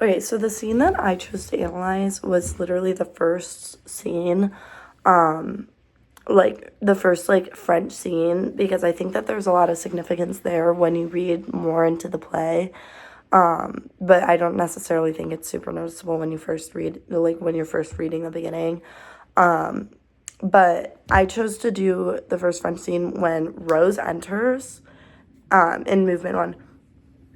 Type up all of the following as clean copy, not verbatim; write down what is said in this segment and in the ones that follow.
Okay, so the scene that I chose to analyze was literally the first scene, um, like the first like French scene, because I think that there's a lot of significance there when you read more into the play. But I don't necessarily think it's super noticeable when you first read, like when you're first reading the beginning. But I chose to do the first French scene when Rose enters, in movement one.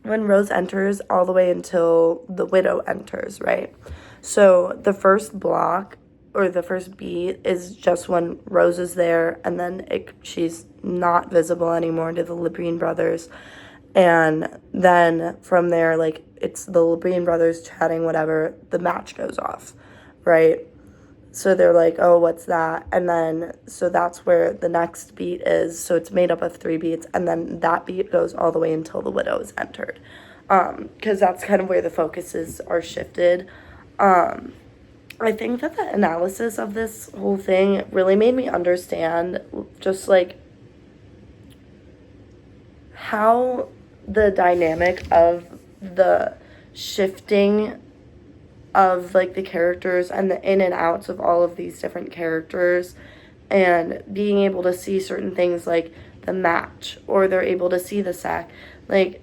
When Rose enters all the way until the widow enters, right? So the first block or the first beat is just when Rose is there, and then she's not visible anymore to the Lebrun brothers. And then from there, like, it's the Lebrun brothers chatting, whatever, the match goes off, right? So they're like, oh, what's that? And then, so that's where the next beat is. So it's made up of three beats. And then that beat goes all the way until the widow is entered. Because that's kind of where the focuses are shifted. I think that the analysis of this whole thing really made me understand just like how the dynamic of the shifting of like the characters and the in and outs of all of these different characters, and being able to see certain things like the match, or they're able to see the sack, like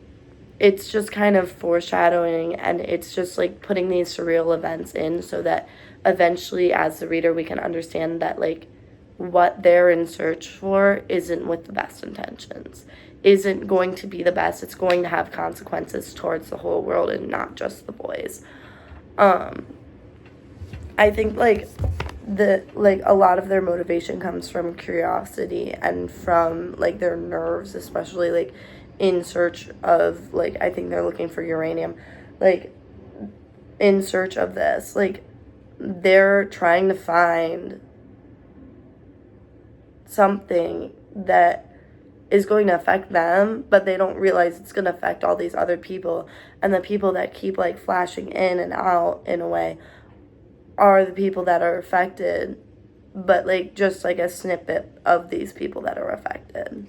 it's just kind of foreshadowing, and it's just like putting these surreal events in so that eventually as the reader we can understand that like what they're in search for isn't with the best intentions, isn't going to be the best. It's going to have consequences towards the whole world and not just the boys. I think like a lot of their motivation comes from curiosity and from like their nerves, especially like in search of, like, I think they're looking for uranium, like in search of this, like they're trying to find something that is going to affect them, but they don't realize it's going to affect all these other people. And the people that keep like flashing in and out in a way are the people that are affected, but like just like a snippet of these people that are affected.